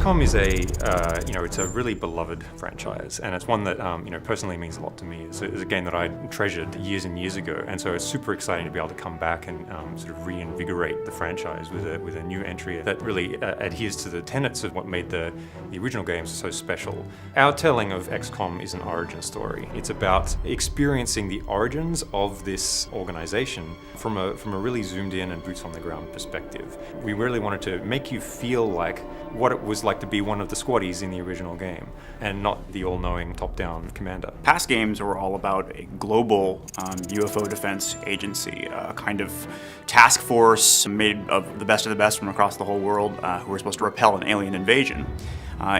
XCOM is it's a really beloved franchise, and it's one that, personally means a lot to me. It's a game that I treasured years and years ago, and so it's super exciting to be able to come back and sort of reinvigorate the franchise with a new entry that really adheres to the tenets of what made the original games so special. Our telling of XCOM is an origin story. It's about experiencing the origins of this organization from a really zoomed in and boots on the ground perspective. We really wanted to make you feel like what it was like to be one of the squaddies in the original game, and not the all-knowing top-down commander. Past games were all about a global UFO defense agency, a kind of task force made of the best from across the whole world who were supposed to repel an alien invasion.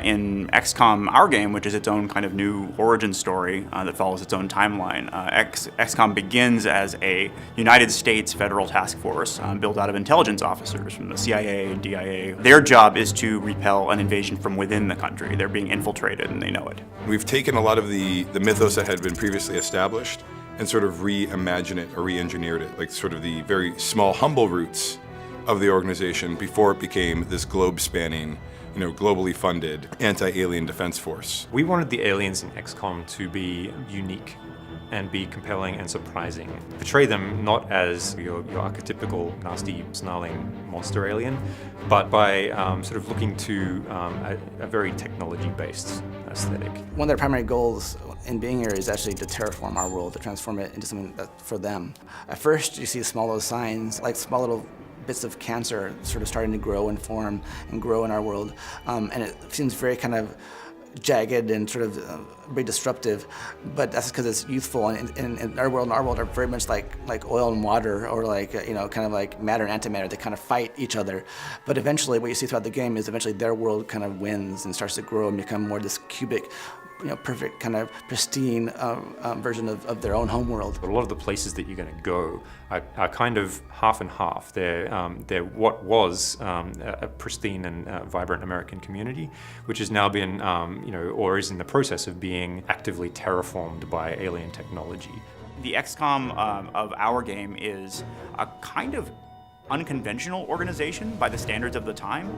In XCOM, our game, which is its own kind of new origin story that follows its own timeline, XCOM begins as a United States federal task force built out of intelligence officers from the CIA and DIA. Their job is to repel an invasion from within the country. They're being infiltrated and they know it. We've taken a lot of the mythos that had been previously established and sort of reimagined it or re-engineered it, like sort of the very small, humble roots of the organization before it became this globe-spanning, globally funded anti-alien defense force. We wanted the aliens in XCOM to be unique and be compelling and surprising. Portray them not as your archetypical nasty, snarling monster alien, but by sort of looking to a very technology-based aesthetic. One of their primary goals in being here is actually to terraform our world, to transform it into something that's for them. At first, you see small little signs, like small little bits of cancer sort of starting to grow and form and grow in our world. And it seems very kind of jagged and sort of very disruptive, but that's because it's youthful, and our world are very much like oil and water, or kind of like matter and antimatter. They kind of fight each other. But eventually what you see throughout the game is eventually their world kind of wins and starts to grow and become more this cubic, perfect kind of pristine version of their own home world. But a lot of the places that you're going to go are kind of half and half. They're what was a pristine and vibrant American community, which has now been, or is in the process of being actively terraformed by alien technology. The XCOM of our game is a kind of unconventional organization by the standards of the time.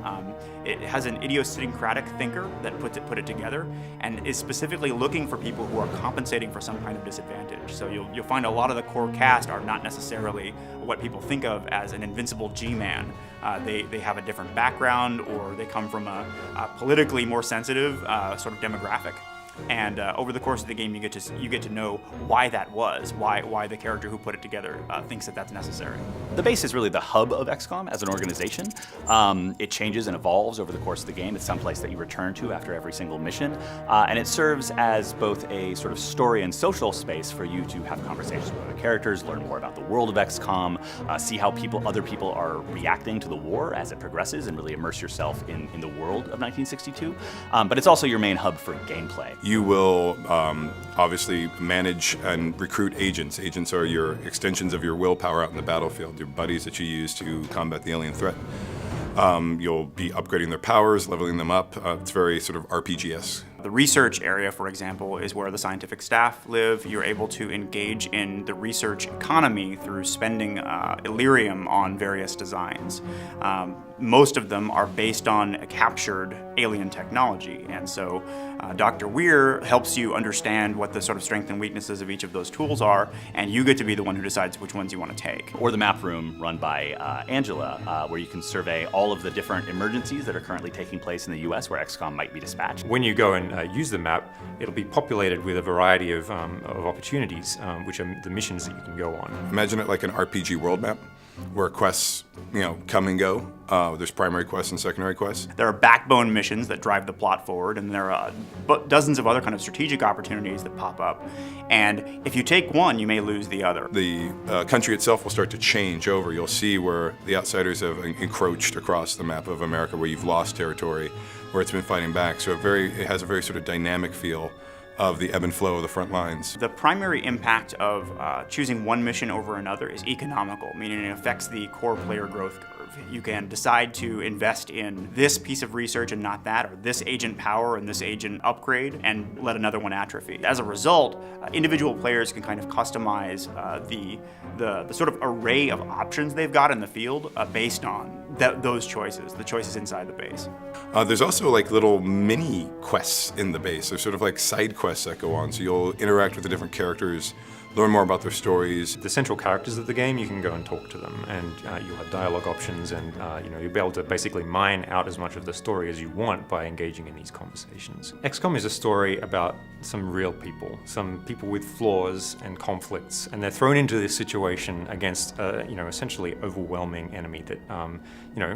It has an idiosyncratic thinker that put it together, and is specifically looking for people who are compensating for some kind of disadvantage. So you'll find a lot of the core cast are not necessarily what people think of as an invincible G-man. They have a different background, or they come from a politically more sensitive sort of demographic. And over the course of the game, you get to know why that was, why the character who put it together thinks that that's necessary. The base is really the hub of XCOM as an organization. It changes and evolves over the course of the game. It's someplace that you return to after every single mission, and it serves as both a sort of story and social space for you to have conversations with other characters, learn more about the world of XCOM, see how other people are reacting to the war as it progresses, and really immerse yourself in the world of 1962. But it's also your main hub for gameplay. You will obviously manage and recruit agents. Agents are your extensions of your willpower out in the battlefield, your buddies that you use to combat the alien threat. You'll be upgrading their powers, leveling them up. It's very sort of RPG-esque. The research area, for example, is where the scientific staff live. You're able to engage in the research economy through spending Illyrium on various designs. Most of them are based on captured alien technology, and so Dr. Weir helps you understand what the sort of strengths and weaknesses of each of those tools are, and you get to be the one who decides which ones you want to take. Or the map room run by Angela, where you can survey all of the different emergencies that are currently taking place in the US where XCOM might be dispatched. When you go and use the map, it'll be populated with a variety of opportunities, which are the missions that you can go on. Imagine it like an RPG world map, where quests, come and go. There's primary quests and secondary quests. There are backbone missions that drive the plot forward, and there are dozens of other kind of strategic opportunities that pop up. And if you take one, you may lose the other. The country itself will start to change over. You'll see where the outsiders have encroached across the map of America, where you've lost territory, where it's been fighting back. So it has a very sort of dynamic feel of the ebb and flow of the front lines. The primary impact of choosing one mission over another is economical, meaning it affects the core player growth curve. You can decide to invest in this piece of research and not that, or this agent power and this agent upgrade, and let another one atrophy. As a result, individual players can kind of customize the sort of array of options they've got in the field based on those choices, the choices inside the base. There's also like little mini quests in the base. There's sort of like side quests that go on. So you'll interact with the different characters, learn more about their stories. The central characters of the game, you can go and talk to them, and you'll have dialogue options, and you'll be able to basically mine out as much of the story as you want by engaging in these conversations. XCOM is a story about some real people, some people with flaws and conflicts, and they're thrown into this situation against essentially overwhelming enemy that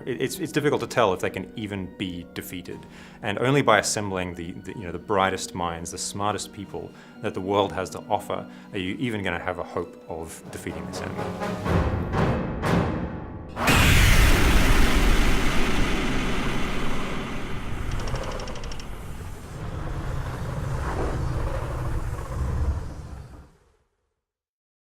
it's difficult to tell if they can even be defeated. And only by assembling the brightest minds, the smartest people that the world has to offer, are you even going to have a hope of defeating this enemy.